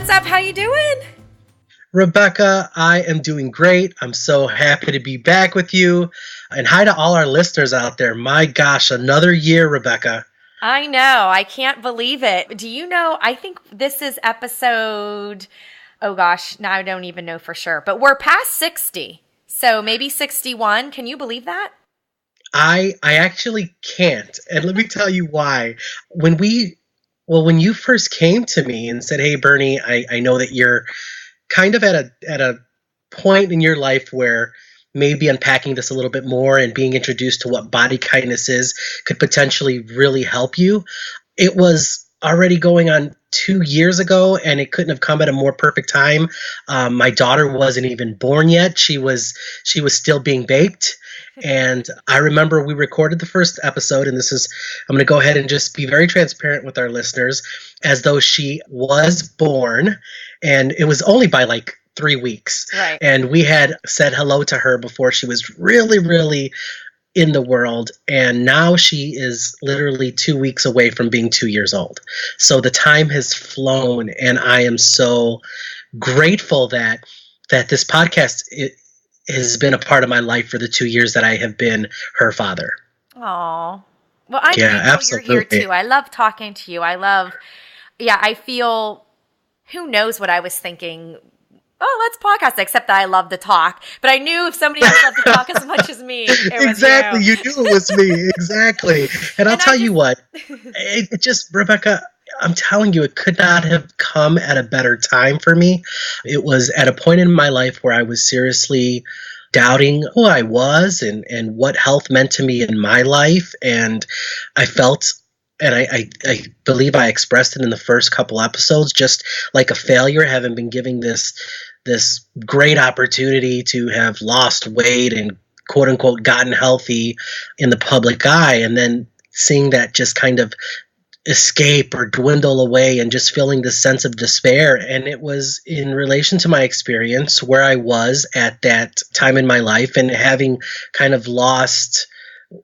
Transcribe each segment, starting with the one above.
what's up? How you doing? Rebecca, I am doing great. I'm so happy to be back with you. And hi to all our listeners out there. My gosh, another year, Rebecca. I know. I can't believe it. Do you know, I think this is episode, oh gosh, now I don't even know for sure, but we're past 60. So maybe 61. Can you believe that? I actually can't. And let me tell you why. When you first came to me and said, hey, Bernie, I know that you're kind of at a point in your life where maybe unpacking this a little bit more and being introduced to what body kindness is could potentially really help you. It was already going on 2 years ago, and it couldn't have come at a more perfect time. My daughter wasn't even born yet. She was still being baked. And I remember we recorded the first episode, and I'm going to go ahead and just be very transparent with our listeners, as though she was born, and it was only by like 3 weeks. Right. And we had said hello to her before she was really, really in the world. And now she is literally 2 weeks away from being 2 years old. So the time has flown, and I am so grateful that this podcast has been a part of my life for the 2 years that I have been her father. Oh, well, I'm grateful you're here too. I love talking to you. I feel, who knows what I was thinking. Oh, let's podcast, except that I love to talk. But I knew if somebody else loved to talk as much as me, it was exactly. You knew it was me. Exactly. And I'll tell you what, it just, Rebecca, I'm telling you, it could not have come at a better time for me. It was at a point in my life where I was seriously doubting who I was and what health meant to me in my life. And I felt, and I believe I expressed it in the first couple episodes, just like a failure, having been given this great opportunity to have lost weight and quote unquote gotten healthy in the public eye, and then seeing that just kind of escape or dwindle away and just feeling this sense of despair. And it was in relation to my experience where I was at that time in my life and having kind of lost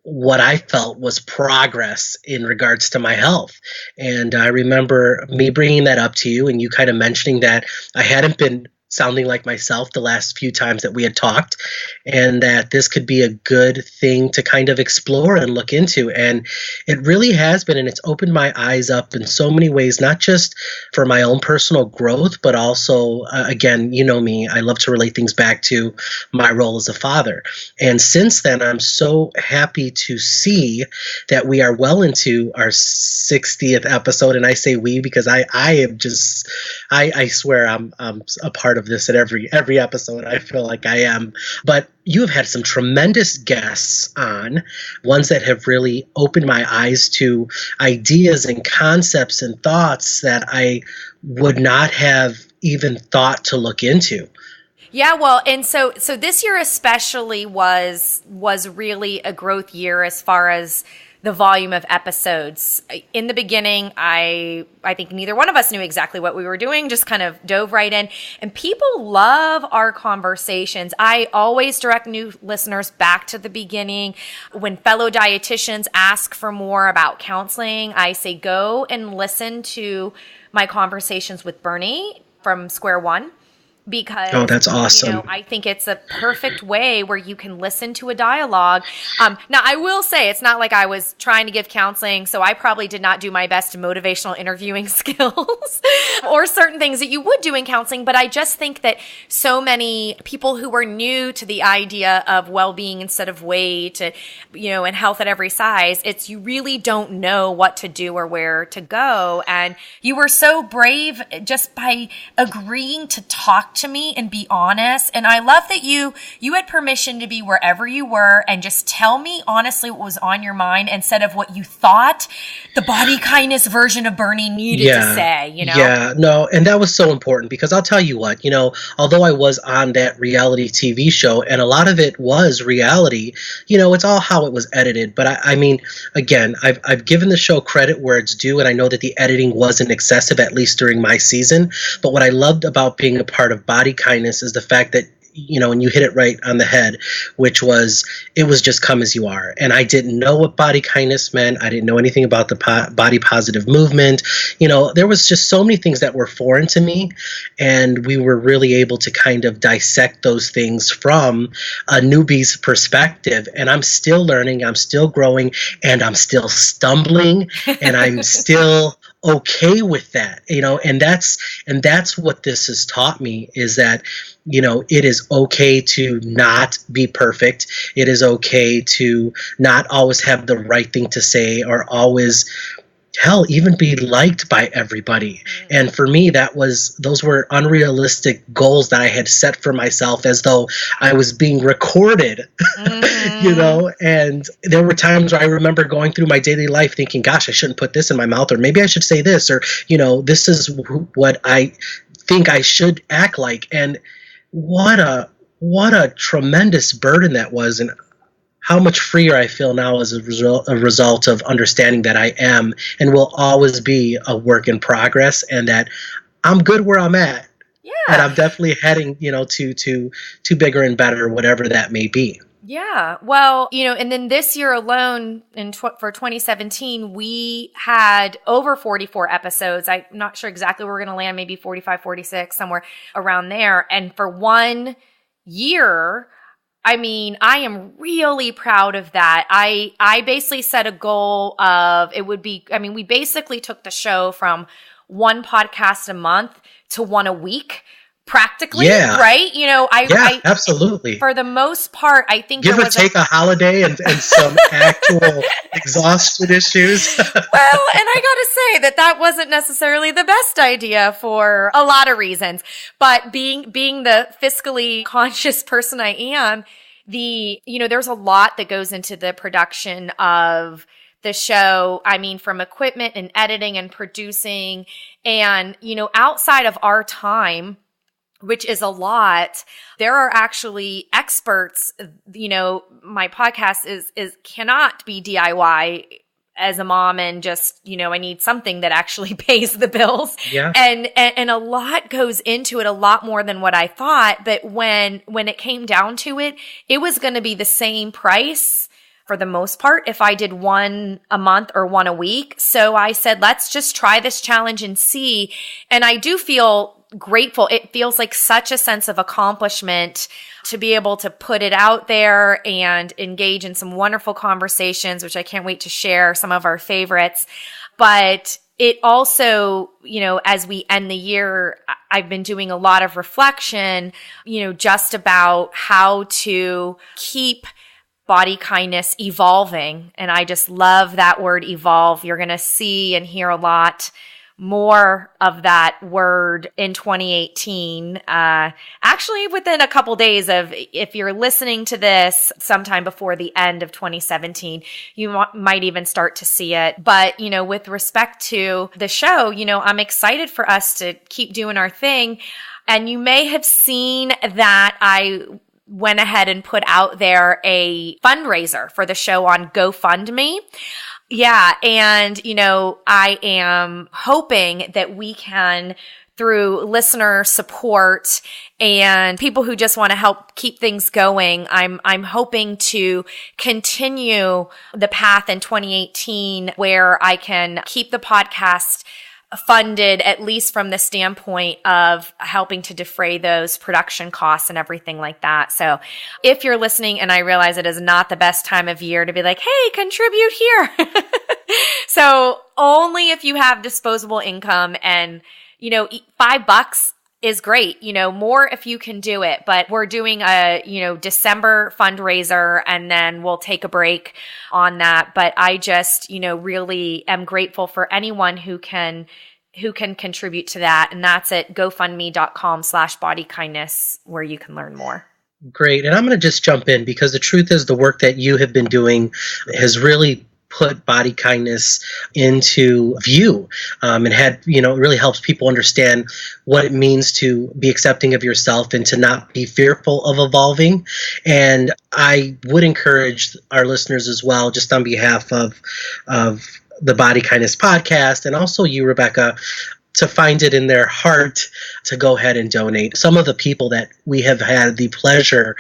what I felt was progress in regards to my health. And I remember me bringing that up to you and you kind of mentioning that I hadn't been sounding like myself the last few times that we had talked, and that this could be a good thing to kind of explore and look into. And it really has been, and it's opened my eyes up in so many ways, not just for my own personal growth, but also, again, you know me, I love to relate things back to my role as a father. And since then, I'm so happy to see that we are well into our 60th episode. And I say we because I am just, I swear I'm a part of this at every episode. I feel like I am. But you have had some tremendous guests on, ones that have really opened my eyes to ideas and concepts and thoughts that I would not have even thought to look into. Yeah, well, and so this year especially was really a growth year as far as the volume of episodes. In the beginning, I think neither one of us knew exactly what we were doing, just kind of dove right in. And people love our conversations. I always direct new listeners back to the beginning. When fellow dietitians ask for more about counseling, I say go and listen to my conversations with Bernie from Square One. Because, that's awesome. I think it's a perfect way where you can listen to a dialogue. Now, I will say it's not like I was trying to give counseling, so I probably did not do my best motivational interviewing skills or certain things that you would do in counseling. But I just think that so many people who are new to the idea of well-being instead of weight, and health at every size, you really don't know what to do or where to go. And you were so brave just by agreeing to talk to me and be honest. And I love that you had permission to be wherever you were and just tell me honestly what was on your mind instead of what you thought the body kindness version of Bernie needed to say, Yeah, no, and that was so important because I'll tell you what, although I was on that reality TV show and a lot of it was reality, it's all how it was edited. But I mean, again, I've given the show credit where it's due, and I know that the editing wasn't excessive, at least during my season. But what I loved about being a part of Body Kindness is the fact that and you hit it right on the head, which was, it was just come as you are. And I didn't know what body kindness meant. I didn't know anything about the body positive movement. There was just so many things that were foreign to me. And we were really able to kind of dissect those things from a newbie's perspective. And I'm still learning, I'm still growing, and I'm still stumbling, and I'm still okay with that, and that's what this has taught me, is that it is okay to not be perfect. It is okay to not always have the right thing to say, or always, hell, even be liked by everybody. And for me, those were unrealistic goals that I had set for myself, as though I was being recorded, and there were times where I remember going through my daily life thinking, gosh, I shouldn't put this in my mouth, or maybe I should say this, or, this is what I think I should act like. And what a tremendous burden that was. And how much freer I feel now as a result of understanding that I am and will always be a work in progress, and that I'm good where I'm at. Yeah. And I'm definitely heading, to bigger and better, whatever that may be. Yeah. Well, and then this year alone for 2017, we had over 44 episodes. I'm not sure exactly where we're going to land, maybe 45, 46, somewhere around there. And for 1 year, I am really proud of that. I basically set a goal of, we basically took the show from 1 podcast a month to 1 a week, practically, right? Absolutely. For the most part, I think give or take a holiday and some actual exhaustion issues. Well, and I gotta say that wasn't necessarily the best idea for a lot of reasons. But being the fiscally conscious person I am, there's a lot that goes into the production of the show. From equipment and editing and producing, and, outside of our time, which is a lot, there are actually experts. My podcast is cannot be DIY as a mom, and just, I need something that actually pays the bills. Yeah. And a lot goes into it, a lot more than what I thought. But when it came down to it, it was going to be the same price for the most part if I did 1 a month or 1 a week. So I said, let's just try this challenge and see. And I do feel grateful. It feels like such a sense of accomplishment to be able to put it out there and engage in some wonderful conversations, which I can't wait to share some of our favorites. But it also, as we end the year, I've been doing a lot of reflection, just about how to keep body kindness evolving. And I just love that word, evolve. You're going to see and hear a lot more of that word in 2018. Actually, within a couple days of, if you're listening to this sometime before the end of 2017, you might even start to see it. But, with respect to the show, I'm excited for us to keep doing our thing. And you may have seen that I went ahead and put out there a fundraiser for the show on GoFundMe. Yeah. And, I am hoping that we can, through listener support and people who just want to help keep things going, I'm hoping to continue the path in 2018 where I can keep the podcast funded, at least from the standpoint of helping to defray those production costs and everything like that. So if you're listening, and I realize it is not the best time of year to be like, hey, contribute here. So only if you have disposable income, and, $5 is great, more if you can do it. But we're doing a, December fundraiser, and then we'll take a break on that. But I just, really am grateful for anyone who can contribute to that. And that's at gofundme.com/bodykindness, where you can learn more. Great. And I'm going to just jump in, because the truth is the work that you have been doing has really put body kindness into view, and really helps people understand what it means to be accepting of yourself and to not be fearful of evolving. And I would encourage our listeners as well, just on behalf of the Body Kindness podcast, and also you, Rebecca, to find it in their heart to go ahead and donate. Some of the people that we have had the pleasure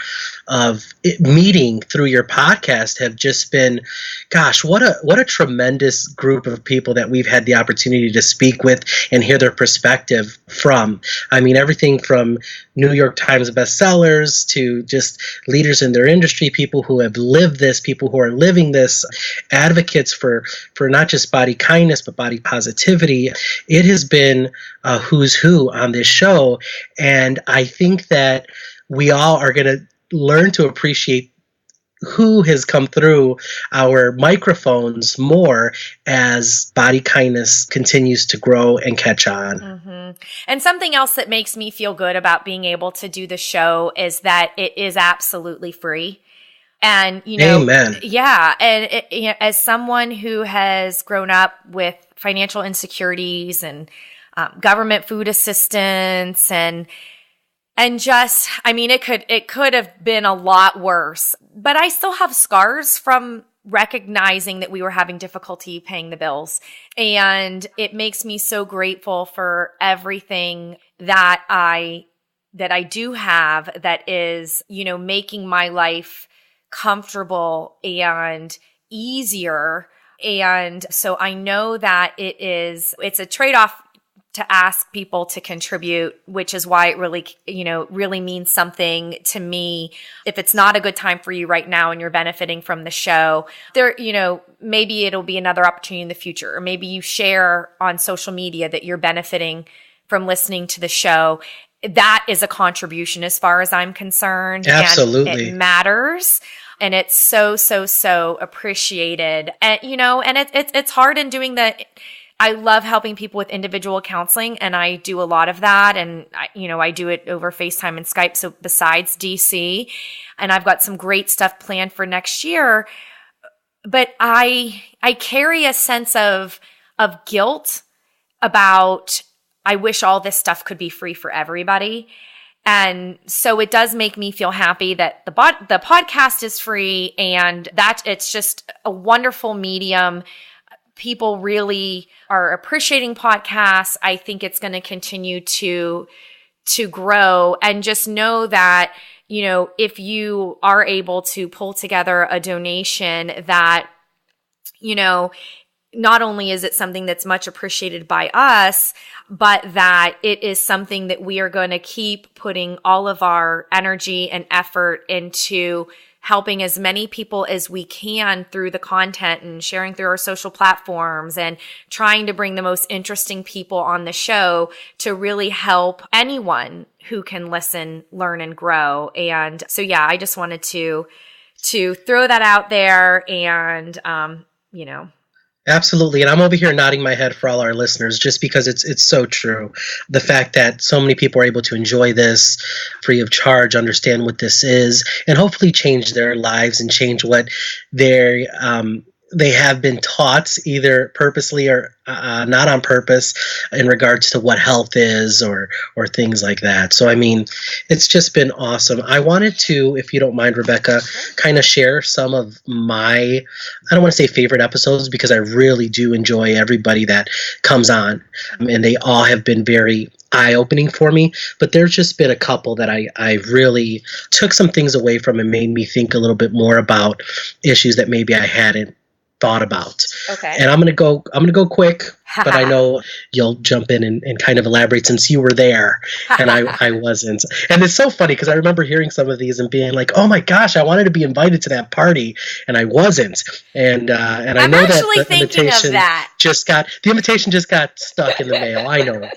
of meeting through your podcast have just been, gosh, what a tremendous group of people that we've had the opportunity to speak with and hear their perspective from. I mean, everything from New York Times bestsellers to just leaders in their industry, people who have lived this, people who are living this, advocates for not just body kindness, but body positivity. It has been a who's who on this show. And I think that we all are going to learn to appreciate who has come through our microphones more as body kindness continues to grow and catch on. Mm-hmm. And something else that makes me feel good about being able to do the show is that it is absolutely free. And, Amen. Yeah. And as someone who has grown up with financial insecurities and government food assistance and just, I mean, it could have been a lot worse, but I still have scars from recognizing that we were having difficulty paying the bills. And it makes me so grateful for everything that I do have that is, making my life comfortable and easier. And so I know that it's a trade-off to ask people to contribute, which is why it really, really means something to me. If it's not a good time for you right now and you're benefiting from the show, maybe it'll be another opportunity in the future, or maybe you share on social media that you're benefiting from listening to the show. That is a contribution as far as I'm concerned. Absolutely. And it matters. And it's so appreciated. And, and it's hard in doing that. I love helping people with individual counseling, and I do a lot of that. And, I do it over FaceTime and Skype. So besides DC, and I've got some great stuff planned for next year, but I carry a sense of guilt about, I wish all this stuff could be free for everybody. And so it does make me feel happy that the podcast is free and that it's just a wonderful medium. People really are appreciating podcasts. I think it's going to continue to grow, and just know that, if you are able to pull together a donation that, not only is it something that's much appreciated by us, but that it is something that we are going to keep putting all of our energy and effort into helping as many people as we can through the content and sharing through our social platforms and trying to bring the most interesting people on the show to really help anyone who can listen, learn, and grow. And so, yeah, I just wanted to throw that out there and, Absolutely. And I'm over here nodding my head for all our listeners just because it's so true. The fact that so many people are able to enjoy this free of charge, understand what this is, and hopefully change their lives and change what they have been taught, either purposely or not on purpose, in regards to what health is or things like that. So, I mean, it's just been awesome. I wanted to, if you don't mind, Rebecca, kind of share some of my, I don't want to say favorite episodes, because I really do enjoy everybody that comes on, and they all have been very eye-opening for me, but there's just been a couple that I really took some things away from and made me think a little bit more about issues that maybe I hadn't thought about. Okay. And I'm gonna go quick, but I know you'll jump in and kind of elaborate since you were there and I wasn't. And it's so funny because I remember hearing some of these and being like, oh my gosh, I wanted to be invited to that party and I wasn't. And I know that the invitation just got stuck in the mail.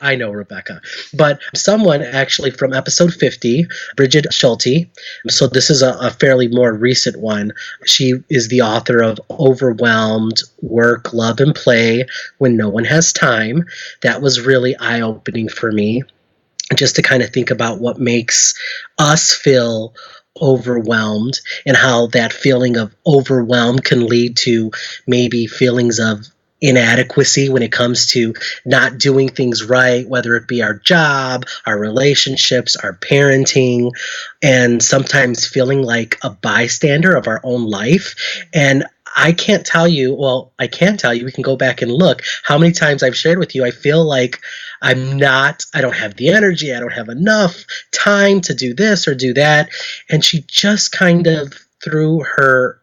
I know, Rebecca. But someone actually from episode 50, Bridget Schulte, so this is a fairly more recent one. She is the author of Overwhelmed: Work, Love, and Play When No One Has Time. That was really eye-opening for me, just to kind of think about what makes us feel overwhelmed and how that feeling of overwhelm can lead to maybe feelings of inadequacy when it comes to not doing things right, whether it be our job, our relationships, our parenting, and sometimes feeling like a bystander of our own life. And I can't tell you, well, I can tell you, we can go back and look how many times I've shared with you, I feel like I don't have the energy, I don't have enough time to do this or do that. And she just kind of, through her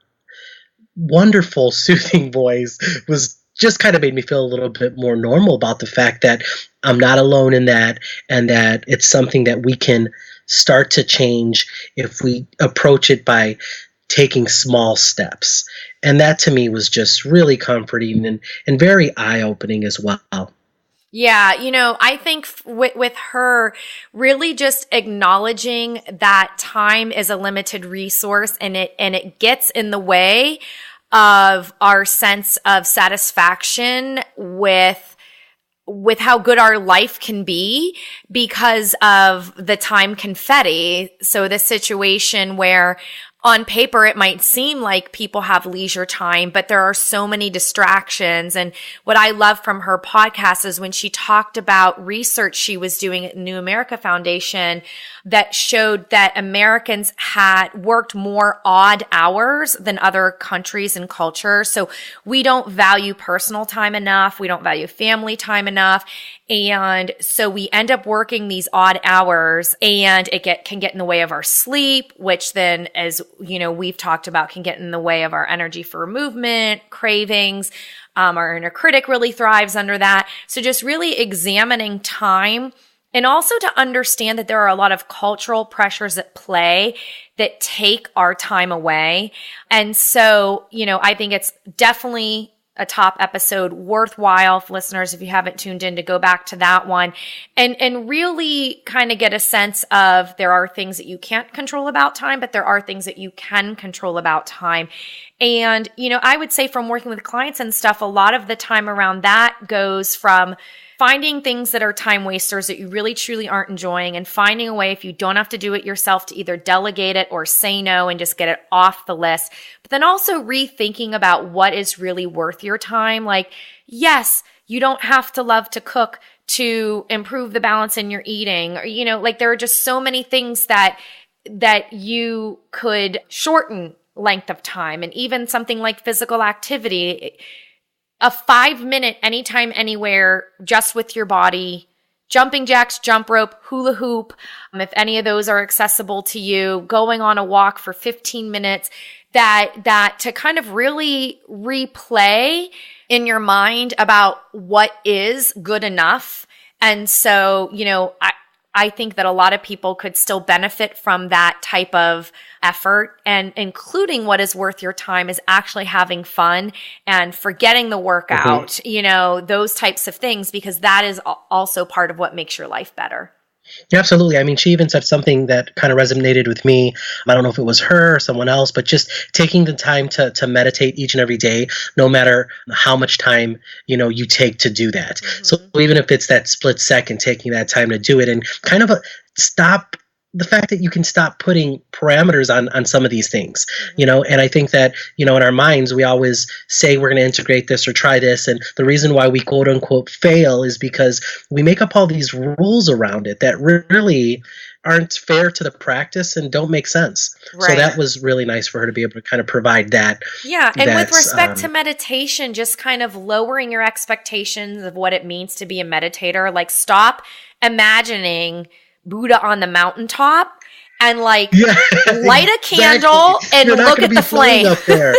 wonderful, soothing voice, was just kind of made me feel a little bit more normal about the fact that I'm not alone in that, and that it's something that we can start to change if we approach it by taking small steps. And that to me was just really comforting and very eye opening as well. Yeah, I think with her really just acknowledging that time is a limited resource, and it gets in the way of our sense of satisfaction with how good our life can be because of the time confetti. So the situation where on paper, it might seem like people have leisure time, but there are so many distractions. And what I love from her podcast is when she talked about research she was doing at New America Foundation that showed that Americans had worked more odd hours than other countries and cultures. So we don't value personal time enough. We don't value family time enough. And so we end up working these odd hours, and it can get in the way of our sleep, which then, as we've talked about, can get in the way of our energy for movement, cravings. Our inner critic really thrives under that. So just really examining time, and also to understand that there are a lot of cultural pressures at play that take our time away. And so, I think it's definitely a top episode, worthwhile, listeners, if you haven't tuned in, to go back to that one and really kind of get a sense of, there are things that you can't control about time, but there are things that you can control about time. And, I would say from working with clients and stuff, a lot of the time around that goes from finding things that are time wasters that you really truly aren't enjoying, and finding a way, if you don't have to do it yourself, to either delegate it or say no and just get it off the list. But then also rethinking about what is really worth your time. Like, yes, you don't have to love to cook to improve the balance in your eating, or, there are just so many things that you could shorten length of time. And even something like physical activity, a 5-minute anytime, anywhere, just with your body, jumping jacks, jump rope, hula hoop, if any of those are accessible to you, going on a walk for 15 minutes, that to kind of really replay in your mind about what is good enough. And so, I think that a lot of people could still benefit from that type of effort, and including what is worth your time is actually having fun and forgetting the workout, those types of things, because that is also part of what makes your life better. Yeah, absolutely. I mean, she even said something that kind of resonated with me. I don't know if it was her or someone else, but just taking the time to meditate each and every day, no matter how much time, you take to do that. Mm-hmm. So even if it's that split second, taking that time to do it, and kind of stop the fact that you can stop putting parameters on some of these things, and I think that, in our minds, we always say we're going to integrate this or try this. And the reason why we quote unquote fail is because we make up all these rules around it that really aren't fair to the practice and don't make sense. Right. So that was really nice for her to be able to kind of provide that. Yeah. And with respect to meditation, just kind of lowering your expectations of what it means to be a meditator. Like, stop imagining Buddha on the mountaintop and light a candle and look at the flame up there.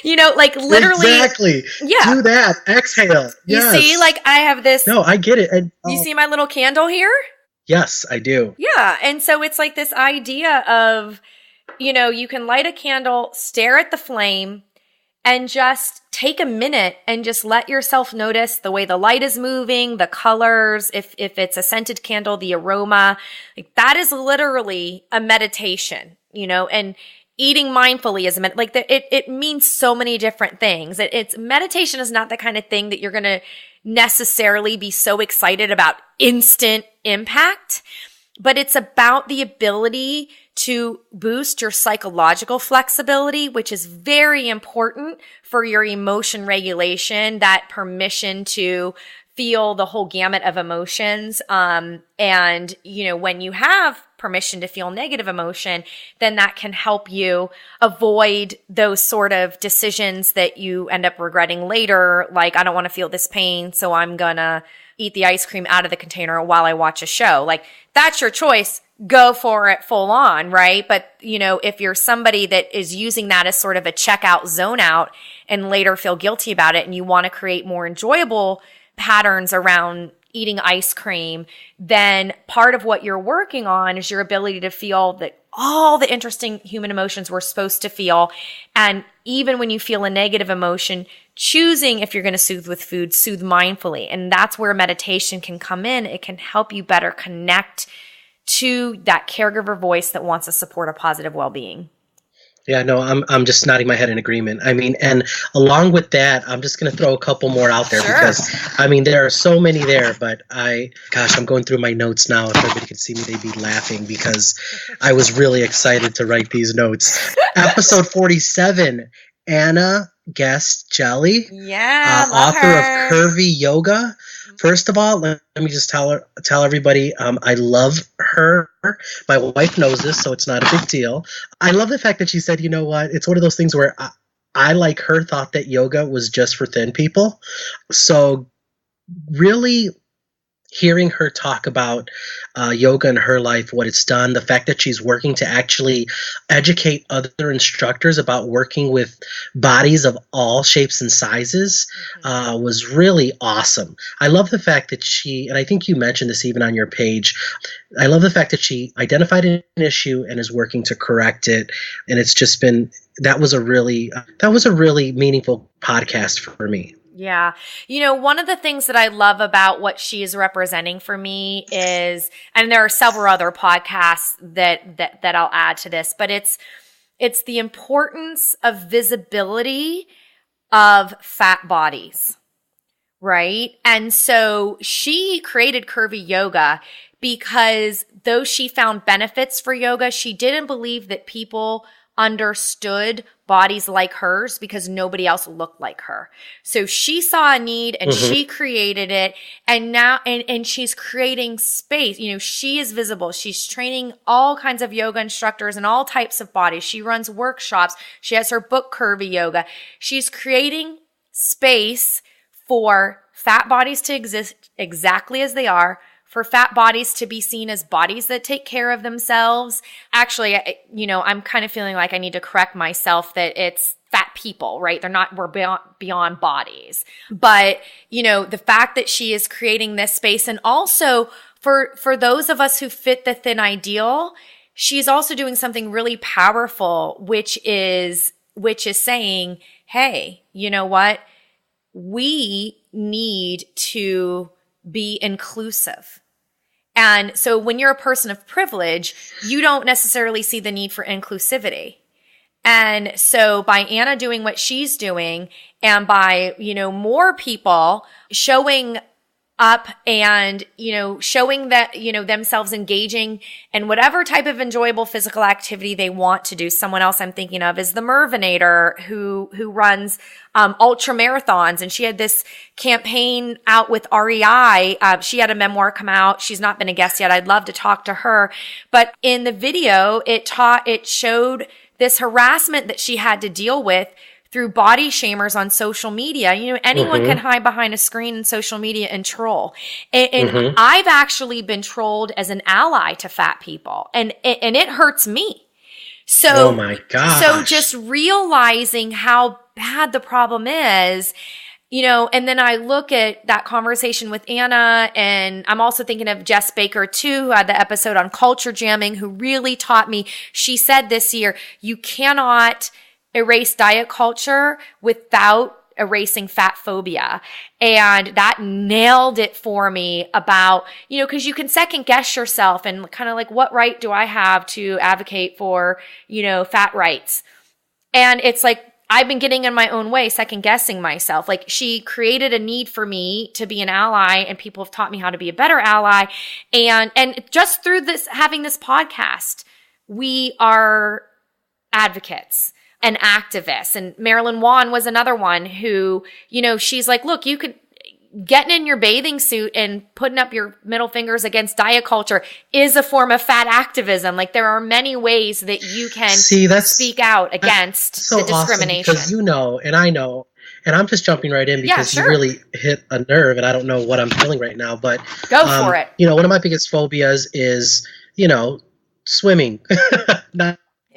Literally. Exactly. Yeah. Do that. Exhale. You see, I have this. No, I get it. And, you see my little candle here? Yes, I do. Yeah. And so it's like this idea of, you can light a candle, stare at the flame, and just take a minute and just let yourself notice the way the light is moving, the colors, if it's a scented candle, the aroma. That is literally a meditation, and eating mindfully is it means so many different things. It's meditation is not the kind of thing that you're going to necessarily be so excited about instant impact, but it's about the ability to boost your psychological flexibility, which is very important for your emotion regulation, that permission to feel the whole gamut of emotions. And, when you have permission to feel negative emotion, then that can help you avoid those sort of decisions that you end up regretting later. Like, I don't want to feel this pain, so I'm gonna eat the ice cream out of the container while I watch a show. Like, that's your choice. Go for it full on, right? But, if you're somebody that is using that as sort of a checkout zone out and later feel guilty about it, and you want to create more enjoyable patterns around eating ice cream, then part of what you're working on is your ability to feel that all the interesting human emotions we're supposed to feel. And even when you feel a negative emotion, choosing if you're going to soothe with food, soothe mindfully. And that's where meditation can come in. It can help you better connect to that caregiver voice that wants to support a positive well-being. Yeah, no, I'm just nodding my head in agreement. I mean, and along with that, I'm just going to throw a couple more out there because, there are so many there, but I'm going through my notes now. If everybody could see me, they'd be laughing because I was really excited to write these notes. Episode 47, Anna Guest Jelly, author of Curvy Yoga. First of all, let me just tell everybody, I love her. My wife knows this, so it's not a big deal. I love the fact that she said, you know what, it's one of those things where I like her, thought that yoga was just for thin people. So really hearing her talk about yoga in her life, what it's done, the fact that she's working to actually educate other instructors about working with bodies of all shapes and sizes was really awesome. I love the fact that she, and I think you mentioned this even on your page, I love the fact that she identified an issue and is working to correct it. And it's just been, that was a really meaningful podcast for me. Yeah. One of the things that I love about what she is representing for me is, and there are several other podcasts that I'll add to this, but it's the importance of visibility of fat bodies, right? And so she created Curvy Yoga because though she found benefits for yoga, she didn't believe that people understood bodies like hers because nobody else looked like her. So she saw a need and she created it. And now, and she's creating space. She is visible. She's training all kinds of yoga instructors and all types of bodies. She runs workshops. She has her book, Curvy Yoga. She's creating space for fat bodies to exist exactly as they are, for fat bodies to be seen as bodies that take care of themselves. Actually, I'm kind of feeling like I need to correct myself that it's fat people, right? We're beyond bodies. But, the fact that she is creating this space, and also for those of us who fit the thin ideal, she's also doing something really powerful, which is saying, hey, you know what? We need to be inclusive. And so when you're a person of privilege, you don't necessarily see the need for inclusivity. And so by Anna doing what she's doing, and by, more people showing up and, showing that, themselves engaging in whatever type of enjoyable physical activity they want to do. Someone else I'm thinking of is the Mervinator who runs ultra marathons, and she had this campaign out with REI. She had a memoir come out. She's not been a guest yet. I'd love to talk to her. But in the video, it showed this harassment that she had to deal with through body shamers on social media. Anyone can hide behind a screen in social media and troll. And I've actually been trolled as an ally to fat people, and it hurts me. So, oh my gosh. So just realizing how bad the problem is, and then I look at that conversation with Anna, and I'm also thinking of Jess Baker too, who had the episode on culture jamming, who really taught me. She said this year, you cannot erase diet culture without erasing fat phobia. And that nailed it for me about, because you can second guess yourself and kind of like, what right do I have to advocate for, fat rights? And it's like, I've been getting in my own way, second guessing myself. Like, she created a need for me to be an ally, and people have taught me how to be a better ally. And just through this, having this podcast, we are advocates and activists. And Marilyn Wan was another one who, she's like, look, getting in your bathing suit and putting up your middle fingers against diet culture is a form of fat activism. Like there are many ways that you can speak out against so the discrimination. Awesome because you know, and I know, and I'm just jumping right in because you really hit a nerve, and I don't know what I'm feeling right now, but go for it. You know, one of my biggest phobias is, you know, swimming.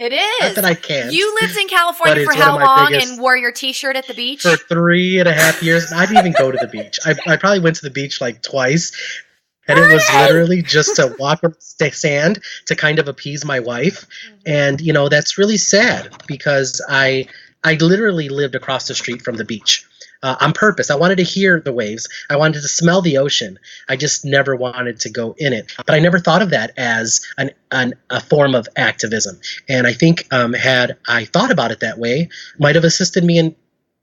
It is. Not that I can't. You lived in California for how long and wore your t-shirt at the beach? For 3.5 years. I didn't even go to the beach. I probably went to the beach like twice. And it was literally just to walk on the sand to kind of appease my wife. And, you know, that's really sad because I literally lived across the street from the beach. On purpose. I wanted to hear the waves. I wanted to smell the ocean. I just never wanted to go in it. But I never thought of that as a form of activism. And I think had I thought about it that way, might have assisted me in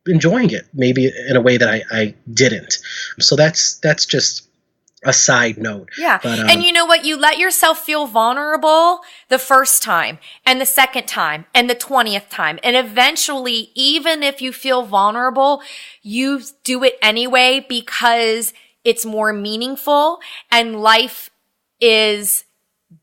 enjoying it, maybe in a way that I didn't. So that's just a side note. Yeah. But, and you know what? You let yourself feel vulnerable the first time and the second time and the 20th time. And eventually, even if you feel vulnerable, you do it anyway because it's more meaningful and life is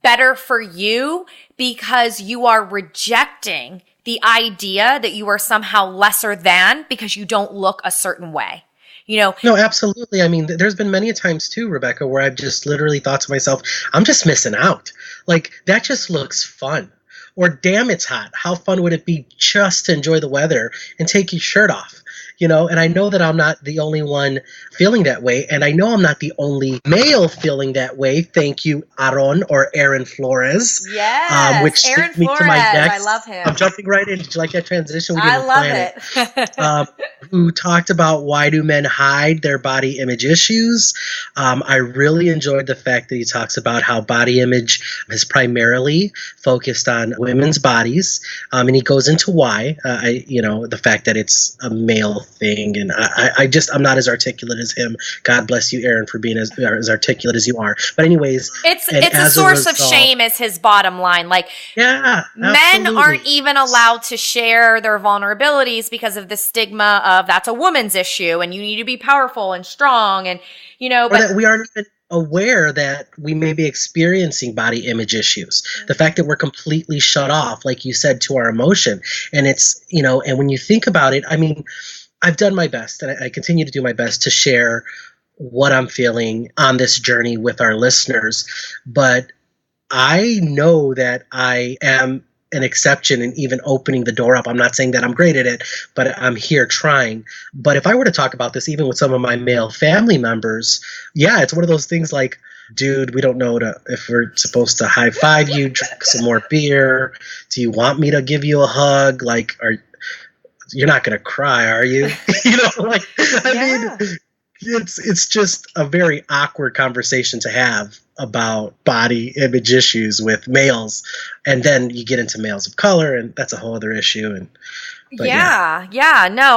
better for you because you are rejecting the idea that you are somehow lesser than because you don't look a certain way. You know? No, absolutely. I mean, there's been many times too, Rebecca, where I've just literally thought to myself, I'm just missing out. Like, that just looks fun. Or, damn, it's hot. How fun would it be just to enjoy the weather and take your shirt off? You know, and I know that I'm not the only one feeling that way. And I know I'm not the only male feeling that way. Thank you, Aaron Flores. Yes, which Aaron me Flores. To my next. I love him. I'm jumping right in. Did you like that transition? I love it. Who talked about why do men hide their body image issues. I really enjoyed the fact that he talks about how body image is primarily focused on women's bodies. And he goes into why, the fact that it's a male thing. And I'm not as articulate as him. God bless you, Aaron, for being as articulate as you are. But anyways, it's a source of shame is his bottom line. Like, yeah, men aren't even allowed to share their vulnerabilities because of the stigma of that's a woman's issue and you need to be powerful and strong. And, you know, but that we aren't even aware that we may be experiencing body image issues. Mm-hmm. The fact that we're completely shut off, like you said, to our emotion. And it's, you know, and when you think about it, I mean, I've done my best and I continue to do my best to share what I'm feeling on this journey with our listeners. But I know that I am an exception and even opening the door up. I'm not saying that I'm great at it, but I'm here trying. But if I were to talk about this, even with some of my male family members, yeah, it's one of those things like, dude, we don't know if we're supposed to high five you, drink some more beer. Do you want me to give you a hug? Like, you're not going to cry, are you? You know, like, I mean, it's just a very awkward conversation to have about body image issues with males. And then you get into males of color and that's a whole other issue. No,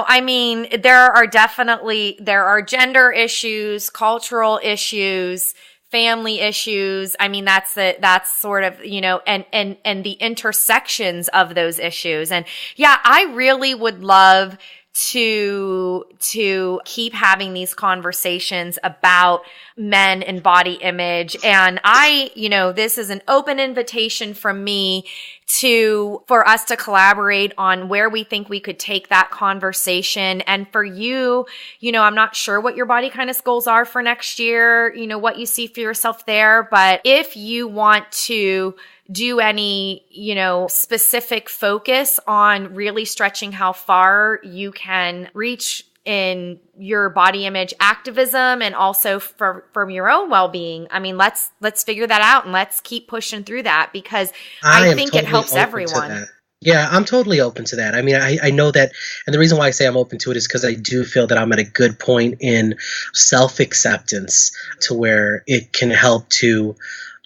I mean, there are gender issues, cultural issues, family issues. I mean, that's sort of, you know, and the intersections of those issues. And yeah, I really would love to keep having these conversations about men and body image. And this is an open invitation from me for us to collaborate on where we think we could take that conversation. And for you, you know, I'm not sure what your body kindness goals are for next year, you know, what you see for yourself there. But if you want to do any, you know, specific focus on really stretching how far you can reach in your body image activism and also from your own well-being, I mean, let's figure that out and let's keep pushing through that because I think it helps everyone. Yeah, I'm totally open to that. I mean, I know that, and the reason why I say I'm open to it is because I do feel that I'm at a good point in self-acceptance to where it can help to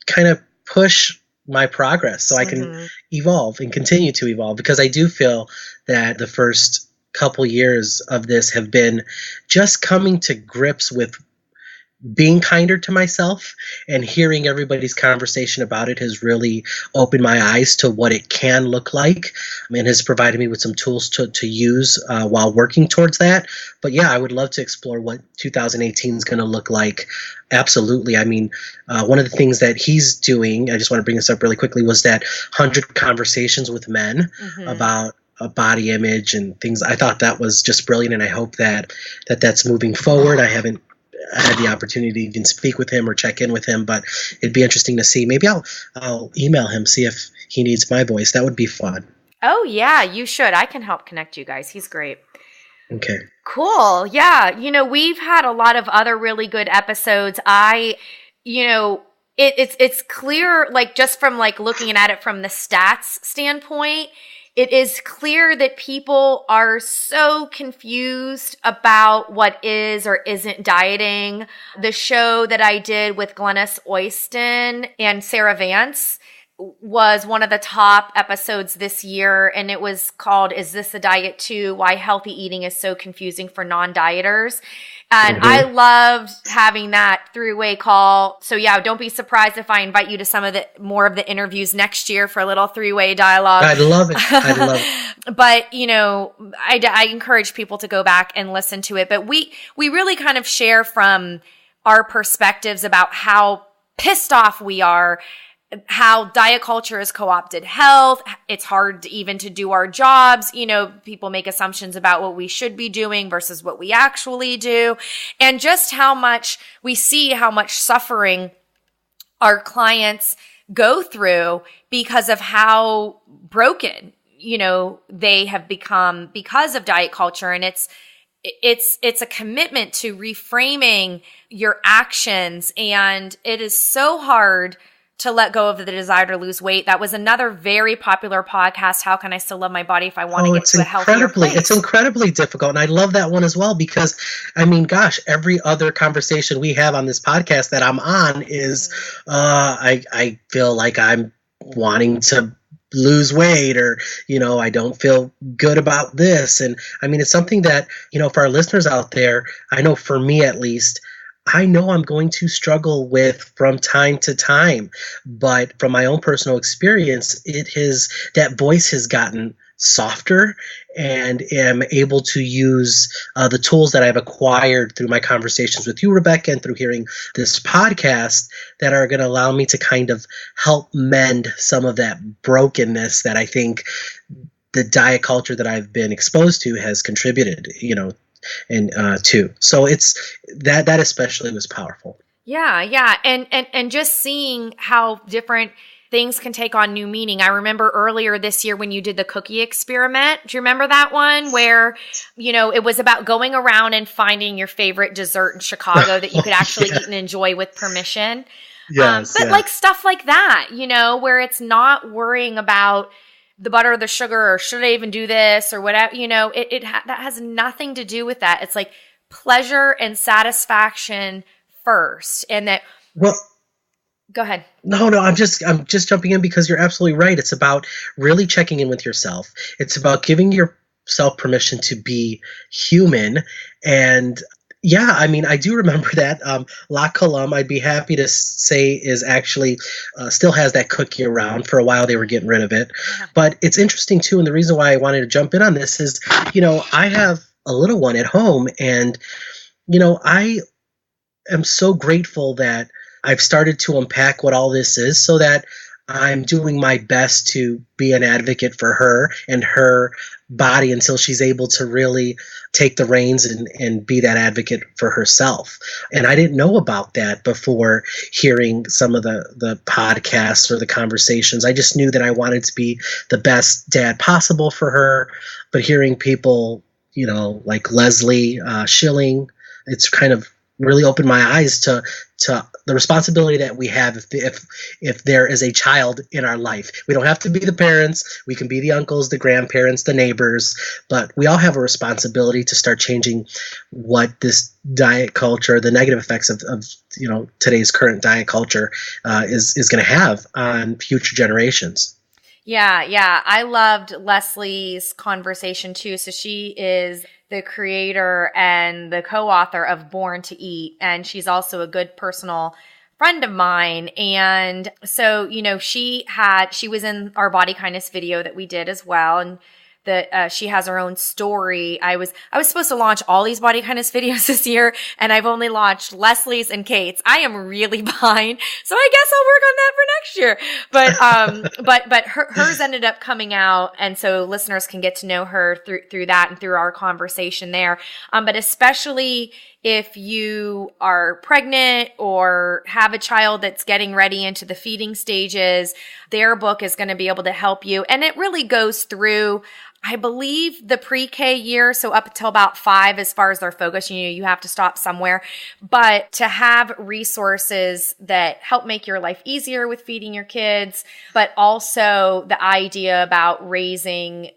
kind of push my progress so I can evolve and continue to evolve, because I do feel that the first couple years of this have been just coming to grips with being kinder to myself, and hearing everybody's conversation about it has really opened my eyes to what it can look like, and has provided me with some tools to use while working towards that. But yeah, I would love to explore what 2018 is going to look like. Absolutely. I mean, one of the things that he's doing, I just want to bring this up really quickly, was that 100 conversations with men about body image and things. I thought that was just brilliant, and I hope that's moving forward. I haven't had the opportunity to even speak with him or check in with him, but it'd be interesting to see. Maybe I'll email him, see if he needs my voice. That would be fun. Oh yeah, you should. I can help connect you guys. He's great. Okay. Cool. Yeah. We've had a lot of other really good episodes. It's clear, like, just from like looking at it from the stats standpoint, it is clear that people are so confused about what is or isn't dieting. The show that I did with Glennis Oyston and Sarah Vance was one of the top episodes this year, and it was called "Is This a Diet Too? Why Healthy Eating is So Confusing for Non-Dieters." And I loved having that three-way call. So yeah, don't be surprised if I invite you to some of the more of the interviews next year for a little three-way dialogue. I'd love it. But I encourage people to go back and listen to it. But we really kind of share from our perspectives about how pissed off we are, how diet culture has co-opted health. It's hard even to do our jobs. People make assumptions about what we should be doing versus what we actually do. And just how much suffering our clients go through because of how broken, they have become because of diet culture. And it's a commitment to reframing your actions. And it is so hard to let go of the desire to lose weight. That was another very popular podcast. How can I still love my body if I want to get to a healthier place? It's incredibly difficult. And I love that one as well, because I mean, gosh, every other conversation we have on this podcast that I'm on is, I feel like I'm wanting to lose weight, or, I don't feel good about this. And I mean, it's something that, for our listeners out there, I know for me at least, I know I'm going to struggle with from time to time, but from my own personal experience, that voice has gotten softer, and am able to use the tools that I've acquired through my conversations with you, Rebecca, and through hearing this podcast, that are going to allow me to kind of help mend some of that brokenness that I think the diet culture that I've been exposed to has contributed, and too. So it's that especially was powerful. Yeah. And just seeing how different things can take on new meaning. I remember earlier this year when you did the cookie experiment. Do you remember that one where, it was about going around and finding your favorite dessert in Chicago that you could actually eat and enjoy with permission? Yes. Like stuff like that, where it's not worrying about the butter or the sugar, or should I even do this, or whatever, that has nothing to do with that. It's like pleasure and satisfaction first. And that, well, go ahead. No, I'm just jumping in because you're absolutely right. It's about really checking in with yourself. It's about giving yourself permission to be human. And yeah, I mean, I do remember that La Colombe, I'd be happy to say, is actually still has that cookie around. For a while, they were getting rid of it. Yeah. But it's interesting, too, and the reason why I wanted to jump in on this is, I have a little one at home, and, I am so grateful that I've started to unpack what all this is, so that I'm doing my best to be an advocate for her and her body until she's able to really take the reins and be that advocate for herself. And I didn't know about that before hearing some of the podcasts or the conversations. I just knew that I wanted to be the best dad possible for her. But hearing people, like Leslie Schilling, it's kind of really opened my eyes to the responsibility that we have if there is a child in our life. We don't have to be the parents. We can be the uncles, the grandparents, the neighbors, but we all have a responsibility to start changing what this diet culture, the negative effects of today's current diet culture is going to have on future generations. Yeah, yeah. I loved Leslie's conversation too. So she is the creator and the co-author of Born to Eat, and she's also a good personal friend of mine. And so, she was in our body kindness video that we did as well. And that she has her own story. I was supposed to launch all these body kindness videos this year, and I've only launched Leslie's and Kate's. I am really behind, so I guess I'll work on that for next year. But hers ended up coming out, and so listeners can get to know her through that and through our conversation there. But especially if you are pregnant or have a child that's getting ready into the feeding stages, their book is going to be able to help you. And it really goes through, I believe, the pre-K year, so up until about 5 as far as their focus. You have to stop somewhere. But to have resources that help make your life easier with feeding your kids, but also the idea about raising,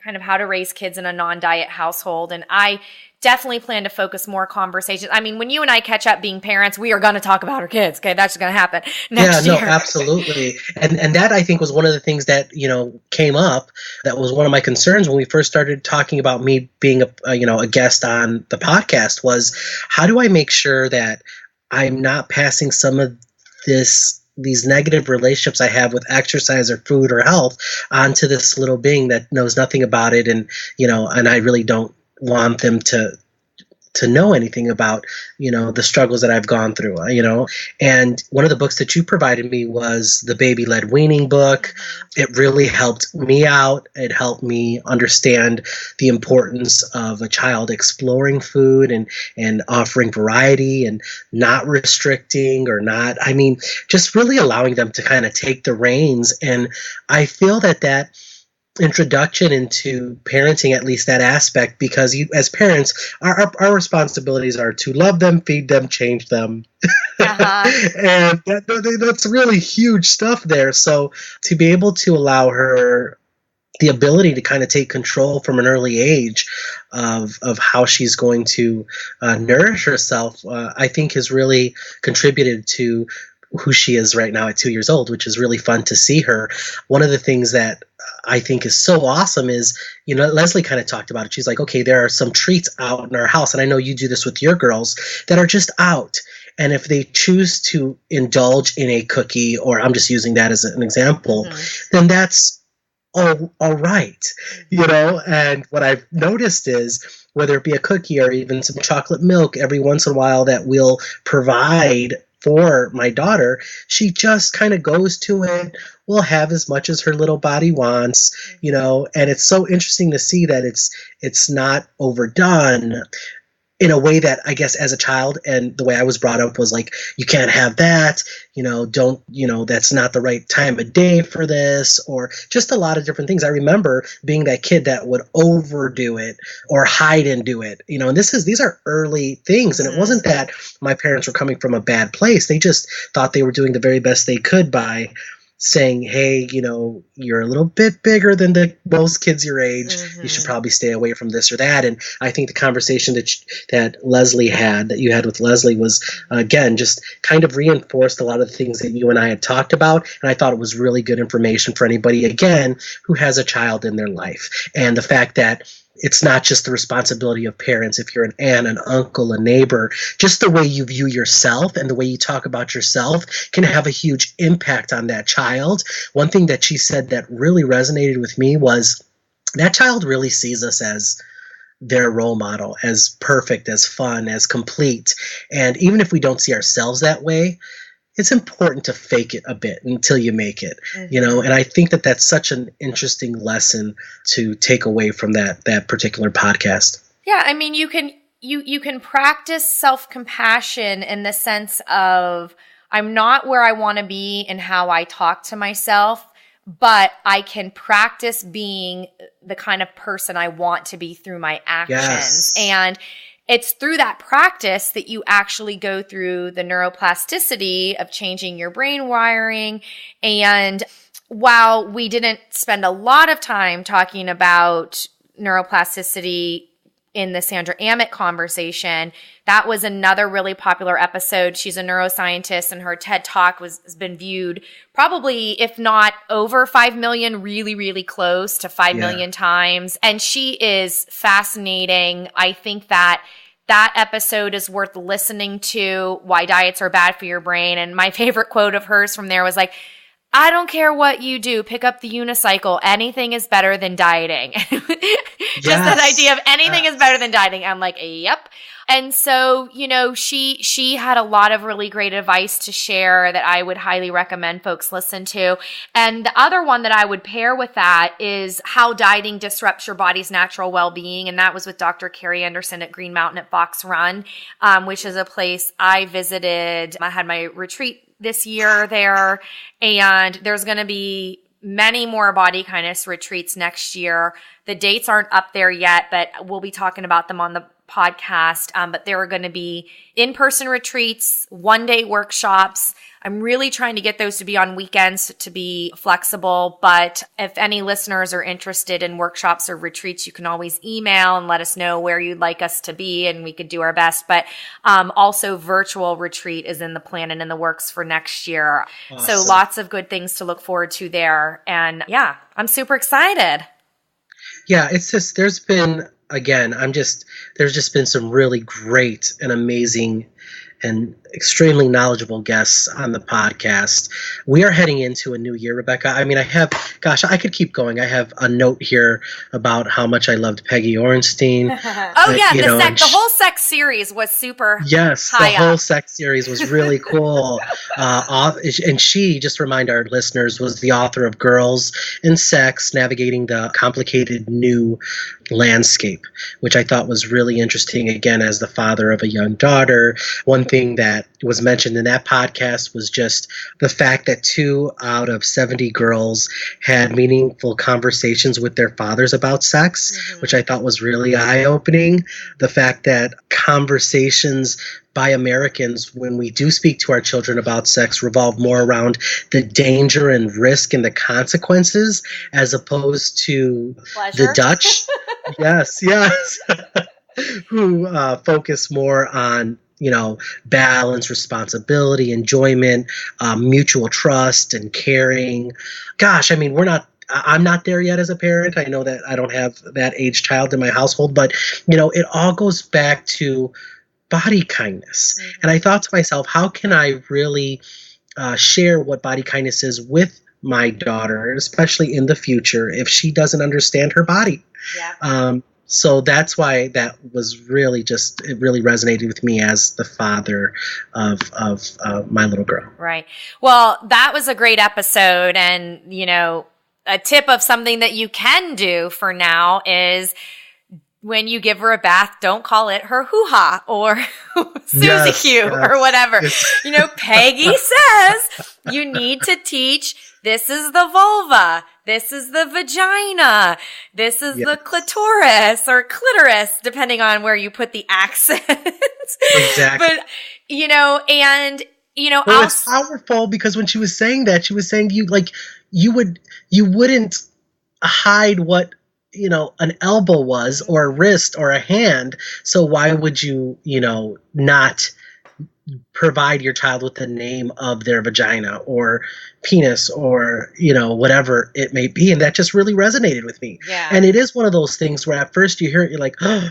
kind of how to raise kids in a non-diet household. And I definitely plan to focus more conversations. I mean, when you and I catch up being parents, we are going to talk about our kids. Okay. That's just going to happen next year. Yeah, no, absolutely. And that I think was one of the things that, came up. That was one of my concerns when we first started talking about me being a guest on the podcast was, how do I make sure that I'm not passing some of these negative relationships I have with exercise or food or health onto this little being that knows nothing about it. And, and I really don't want them to know anything about, the struggles that I've gone through, and one of the books that you provided me was the Baby Led Weaning book. It really helped me out. It helped me understand the importance of a child exploring food and offering variety and not restricting just really allowing them to kind of take the reins. And I feel that introduction into parenting, at least that aspect, because as parents, our responsibilities are to love them, feed them, change them. And that's really huge stuff there. So to be able to allow her the ability to kind of take control from an early age of how she's going to nourish herself, I think has really contributed to who she is right now at 2 years old, which is really fun to see her. One of the things that I think is so awesome is, Leslie kind of talked about it. She's like, okay, there are some treats out in our house, and I know you do this with your girls, that are just out. And if they choose to indulge in a cookie, or I'm just using that as an example, then that's all right, And what I've noticed is, whether it be a cookie or even some chocolate milk every once in a while that we'll provide for my daughter, she just kind of goes to it, will have as much as her little body wants, and it's so interesting to see that it's not overdone in a way that, I guess, as a child, and the way I was brought up was like, you can't have that, that's not the right time of day for this, or just a lot of different things. I remember being that kid that would overdo it or hide and do it, and these are early things. And it wasn't that my parents were coming from a bad place. They just thought they were doing the very best they could by saying, hey, you're a little bit bigger than most kids your age. You should probably stay away from this or that. And I think the conversation that you had with Leslie was, again, just kind of reinforced a lot of the things that you and I had talked about. And I thought it was really good information for anybody, again, who has a child in their life. And the fact that it's not just the responsibility of parents. If you're an aunt, an uncle, a neighbor, just the way you view yourself and the way you talk about yourself can have a huge impact on that child. One thing that she said that really resonated with me was that child really sees us as their role model, as perfect, as fun, as complete. And even if we don't see ourselves that way, it's important to fake it a bit until you make it, and I think that that's such an interesting lesson to take away from that particular podcast. Yeah. I mean, you can practice self-compassion in the sense of, I'm not where I want to be in how I talk to myself, but I can practice being the kind of person I want to be through my actions. Yes. And it's through that practice that you actually go through the neuroplasticity of changing your brain wiring. And while we didn't spend a lot of time talking about neuroplasticity in the Sandra Amick conversation. That was another really popular episode. She's a neuroscientist, and her TED Talk has been viewed probably, if not over 5 million, really, really close to 5 million times. And she is fascinating. I think that episode is worth listening to, why diets are bad for your brain. And my favorite quote of hers from there was like, I don't care what you do, pick up the unicycle. Anything is better than dieting. Just that idea of anything is better than dieting. I'm like, yep. And so, she had a lot of really great advice to share that I would highly recommend folks listen to. And the other one that I would pair with that is how dieting disrupts your body's natural well-being. And that was with Dr. Carrie Anderson at Green Mountain at Fox Run, which is a place I visited. I had my retreat this year there, and there's going to be many more Body Kindness retreats next year. The dates aren't up there yet, but we'll be talking about them on the podcast. But there are going to be in-person retreats, one-day workshops. I'm really trying to get those to be on weekends to be flexible. But if any listeners are interested in workshops or retreats, you can always email and let us know where you'd like us to be, and we could do our best. But also virtual retreat is in the plan and in the works for next year. Awesome. So lots of good things to look forward to there. And yeah, I'm super excited. Yeah, it's just, there's just been some really great and amazing and extremely knowledgeable guests on the podcast. We are heading into a new year, Rebecca. I mean, I could keep going. I have a note here about how much I loved Peggy Orenstein. The whole sex series was super whole sex series was really cool. And she, just to remind our listeners, was the author of Girls and Sex, Navigating the Complicated New Landscape, which I thought was really interesting, again, as the father of a young daughter. One thing that was mentioned in that podcast was just the fact that 2 out of 70 girls had meaningful conversations with their fathers about sex, which I thought was really eye-opening. The fact that conversations by Americans, when we do speak to our children about sex, revolve more around the danger and risk and the consequences, as opposed to pleasure. The Dutch. yes, who focus more on balance, responsibility, enjoyment, mutual trust, and caring. Gosh, I mean, I'm not there yet as a parent. I know that I don't have that age child in my household, but, it all goes back to body kindness. And I thought to myself, how can I really share what body kindness is with my daughter, especially in the future, if she doesn't understand her body? Yeah. So that's why that was really it really resonated with me as the father of my little girl. Right. Well, that was a great episode. And, a tip of something that you can do for now is when you give her a bath, don't call it her hoo-ha or Susie Q or whatever. Peggy says you need to teach, this is the vulva, this is the vagina, this is the clitoris or clitoris, depending on where you put the accent. Exactly. But, it's powerful, because when she was saying that, she was saying you wouldn't hide what an elbow was, or a wrist, or a hand. So why would you, not provide your child with the name of their vagina or penis or, whatever it may be? And that just really resonated with me. Yeah. And it is one of those things where at first you hear it, you're like, oh,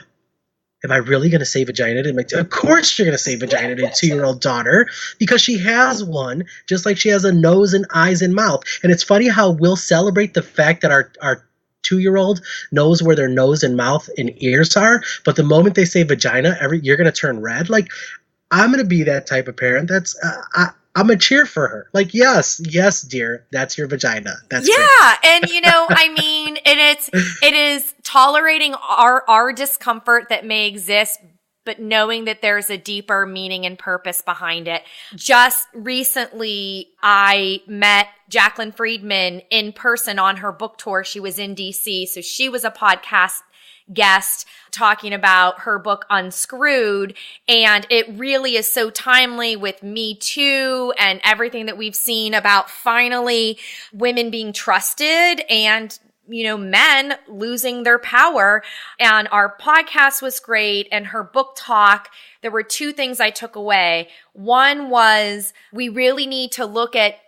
am I really going to say vagina to my Of course you're going to say vagina to a 2-year-old daughter, because she has one, just like she has a nose and eyes and mouth. And it's funny how we'll celebrate the fact that our 2-year-old knows where their nose and mouth and ears are, but the moment they say vagina, you're going to turn red. Like, I'm going to be that type of parent. That's I'm a cheer for her. Like, yes, dear, that's your vagina. That's great. And and it is tolerating our discomfort that may exist, but knowing that there's a deeper meaning and purpose behind it. Just recently, I met Jacqueline Friedman in person on her book tour. She was in DC, so she was a podcast guest talking about her book Unscrewed, and it really is so timely with Me Too and everything that we've seen about finally women being trusted and men losing their power. And our podcast was great. And her book talk, there were two things I took away. One was we really need to look at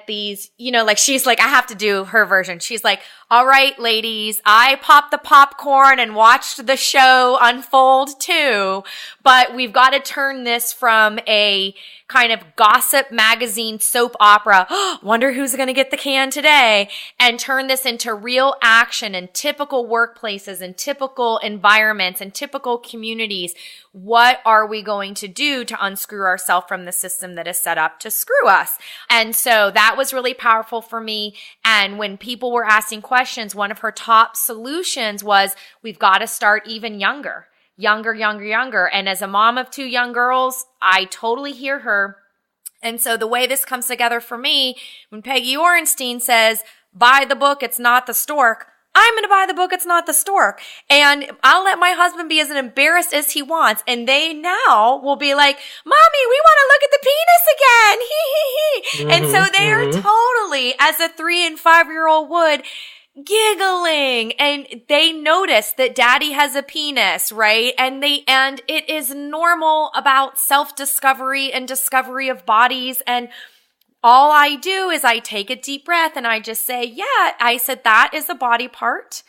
these, like she's like, I have to do her version. She's like, all right, ladies, I popped the popcorn and watched the show unfold too, but we've got to turn this from a kind of gossip magazine soap opera, wonder who's going to get the can today, and turn this into real action in typical workplaces and typical environments and typical communities. What are we going to do to unscrew ourselves from the system that is set up to screw us? And so that was really powerful for me. And when people were asking questions, one of her top solutions was we've got to start even younger. And as a mom of two young girls, I totally hear her. And so the way this comes together for me, when Peggy Orenstein says, buy the book, it's not the stork, I'm going to buy the book, it's not the stork. And I'll let my husband be as embarrassed as he wants. And they now will be like, Mommy, we want to look at the penis again. Mm-hmm, and so they are totally, as a 3 and 5-year-old would, giggling, and they notice that daddy has a penis, right? And it is normal about self-discovery and discovery of bodies. And all I do is I take a deep breath and I just say, I said that is a body part,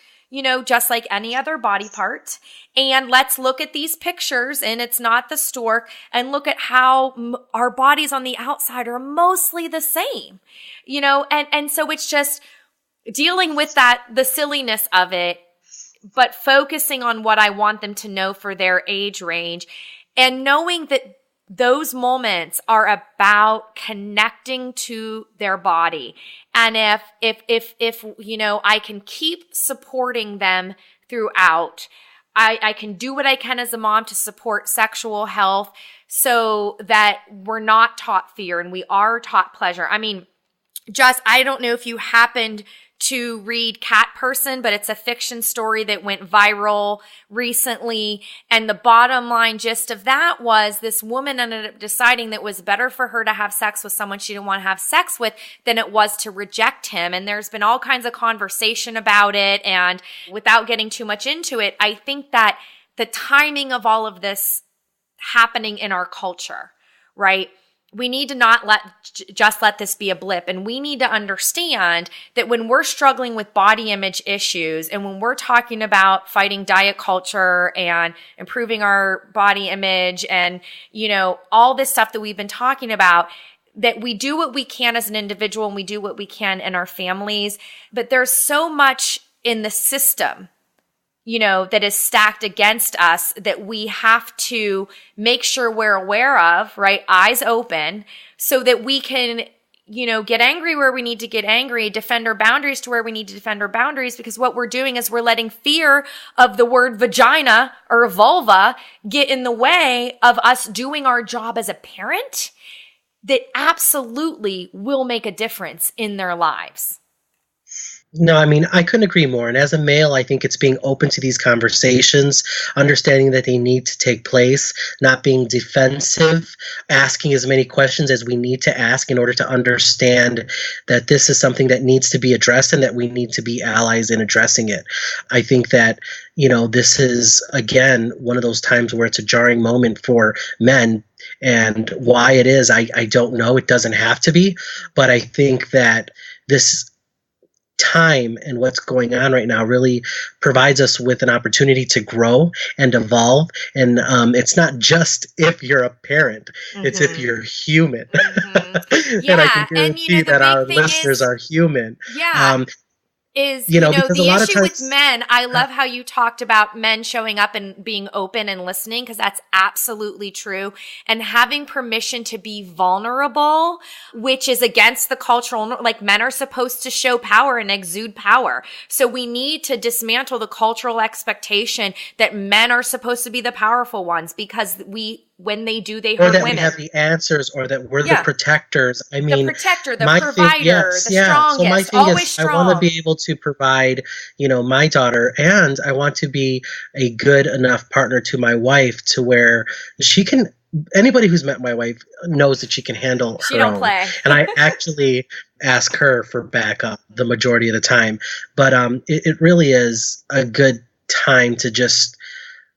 just like any other body part. And let's look at these pictures, and it's not the stork, and look at how our bodies on the outside are mostly the same, and so it's just dealing with the silliness of it, but focusing on what I want them to know for their age range, and knowing that those moments are about connecting to their body. And if I can keep supporting them throughout, I can do what I can as a mom to support sexual health so that we're not taught fear and we are taught pleasure. I mean, I don't know if you happened to read Cat Person, but it's a fiction story that went viral recently. And the bottom line gist of that was this woman ended up deciding that it was better for her to have sex with someone she didn't want to have sex with than it was to reject him. And there's been all kinds of conversation about it. And without getting too much into it, I think that the timing of all of this happening in our culture, right? We need to not let this be a blip. And we need to understand that when we're struggling with body image issues and when we're talking about fighting diet culture and improving our body image and, all this stuff that we've been talking about, that we do what we can as an individual and we do what we can in our families. But there's so much in the system that is stacked against us that we have to make sure we're aware of, right? Eyes open, so that we can, get angry where we need to get angry, defend our boundaries to where we need to defend our boundaries, because what we're doing is we're letting fear of the word vagina or vulva get in the way of us doing our job as a parent that absolutely will make a difference in their lives. No, I mean, I couldn't agree more. And as a male, I think it's being open to these conversations, understanding that they need to take place, not being defensive, asking as many questions as we need to ask in order to understand that this is something that needs to be addressed and that we need to be allies in addressing it. I think that, this is, again, one of those times where it's a jarring moment for men. And why it is, I don't know. It doesn't have to be. But I think that this time and what's going on right now really provides us with an opportunity to grow and evolve. And it's not just if you're a parent, it's if you're human. Yeah. And I can guarantee that our listeners are human. Yeah. Because the a lot of issue times, with men, I love how you talked about men showing up and being open and listening, because that's absolutely true. And having permission to be vulnerable, which is against the cultural, like men are supposed to show power and exude power. So we need to dismantle the cultural expectation that men are supposed to be the powerful ones, because when they do, they hurt women. Or that we have the answers, or that we're the protectors. I mean, the protector, the provider, the strongest, so my thing always is, strong. I want to be able to provide, my daughter, and I want to be a good enough partner to my wife to where she can anybody who's met my wife knows that she can handle She her don't own. play. And I actually ask her for backup the majority of the time. But it really is a good time to just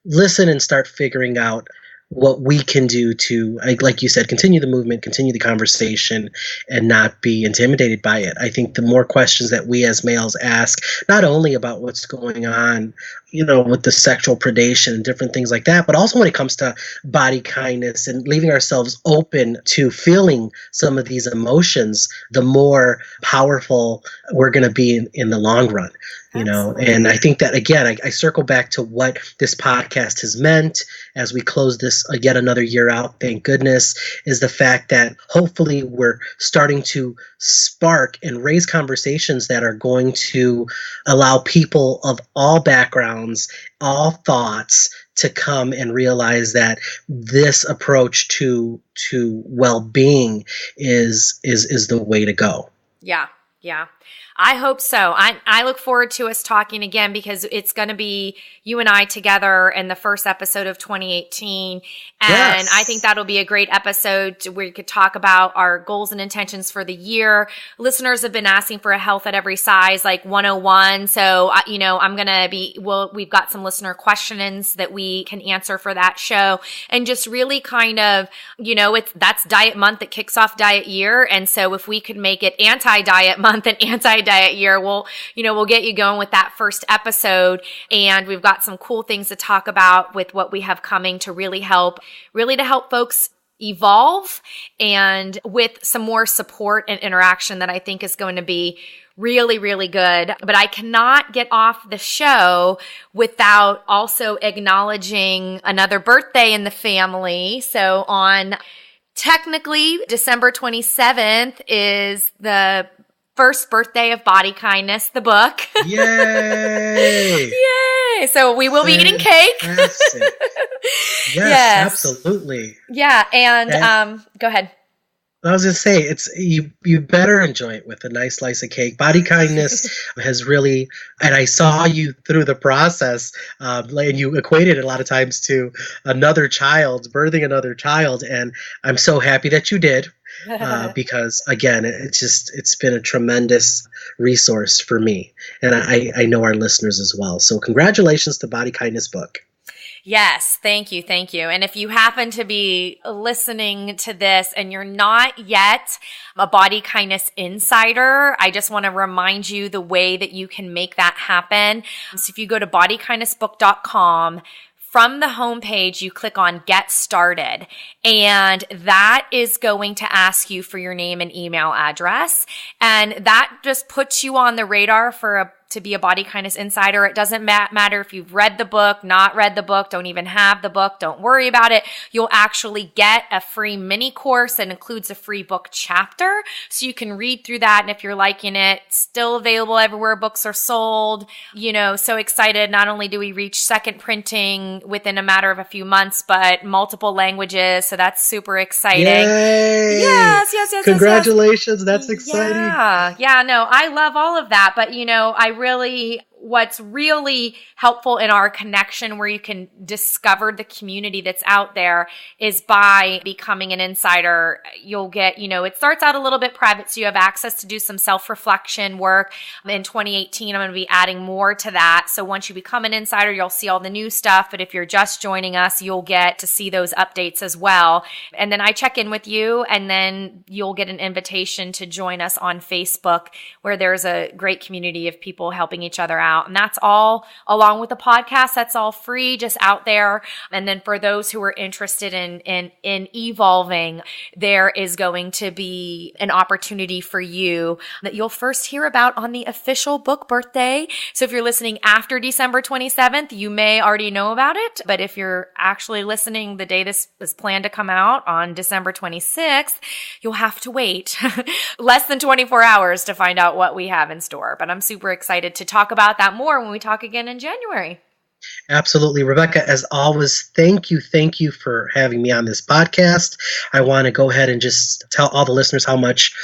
listen and start figuring out what we can do to, like you said, continue the movement, continue the conversation, and not be intimidated by it. I think the more questions that we as males ask, not only about what's going on, with the sexual predation and different things like that, but also when it comes to body kindness and leaving ourselves open to feeling some of these emotions, the more powerful we're going to be in the long run. And I think that, again, I circle back to what this podcast has meant as we close this yet another year out, thank goodness, is the fact that hopefully we're starting to spark and raise conversations that are going to allow people of all backgrounds, all thoughts, to come and realize that this approach to well-being is the way to go. Yeah. I hope so. I look forward to us talking again, because it's going to be you and I together in the first episode of 2018. And Yes. I think that'll be a great episode where we could talk about our goals and intentions for the year. Listeners have been asking for a health at every size, like 101. So, I'm going to we've got some listener questions that we can answer for that show, and just really kind of, that's diet month that kicks off diet year. And so if we could make it anti-diet month and anti-diet year, we'll get you going with that first episode. And we've got some cool things to talk about with what we have coming to really help folks evolve, and with some more support and interaction that I think is going to be really, really good. But I cannot get off the show without also acknowledging another birthday in the family. So technically, December 27th is the first birthday of Body Kindness, the book. Yay! Yay! So we will be eating cake. Yes, absolutely. Yeah, and go ahead. I was going to say, it's you better enjoy it with a nice slice of cake. Body Kindness has really, and I saw you through the process, and you equated it a lot of times to birthing another child, and I'm so happy that you did. Because again, it's been a tremendous resource for me, and I know our listeners as well. So congratulations to Body Kindness book. Yes, thank you. And if you happen to be listening to this and you're not yet a Body Kindness insider, I just want to remind you the way that you can make that happen. So if you go to bodykindnessbook.com, from the homepage, you click on Get Started, and that is going to ask you for your name and email address. And that just puts you on the radar to be a Body Kindness insider. It doesn't matter if you've read the book, not read the book, don't even have the book, don't worry about it. You'll actually get a free mini course that includes a free book chapter, so you can read through that. And if you're liking it, still available everywhere books are sold. So excited. Not only do we reach second printing within a matter of a few months, but multiple languages. So that's super exciting. Yay! Yes. Congratulations. That's exciting. Yeah, no, I love all of that. But, what's really helpful in our connection, where you can discover the community that's out there, is by becoming an insider. You'll get, it starts out a little bit private, so you have access to do some self-reflection work. In 2018, I'm going to be adding more to that. So once you become an insider, you'll see all the new stuff. But if you're just joining us, you'll get to see those updates as well. And then I check in with you, and then you'll get an invitation to join us on Facebook, where there's a great community of people helping each other out. And that's all, along with the podcast, that's all free, just out there. And then for those who are interested in evolving, there is going to be an opportunity for you that you'll first hear about on the official book birthday. So if you're listening after December 27th, you may already know about it. But if you're actually listening the day this is planned to come out, on December 26th, you'll have to wait less than 24 hours to find out what we have in store. But I'm super excited to talk about that more when we talk again in January. Absolutely. Rebecca, as always, thank you for having me on this podcast. I want to go ahead and just tell all the listeners how much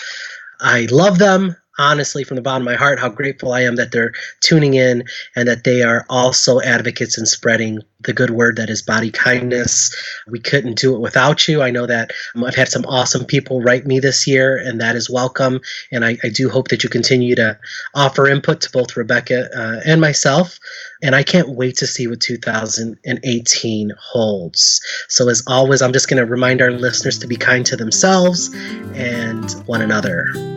I love them. honestly, from the bottom of my heart, how grateful I am that they're tuning in and that they are also advocates in spreading the good word that is body kindness. We couldn't do it without you. I know that I've had some awesome people write me this year, and that is welcome. And I do hope that you continue to offer input to both Rebecca and myself. And I can't wait to see what 2018 holds. So as always, I'm just going to remind our listeners to be kind to themselves and one another.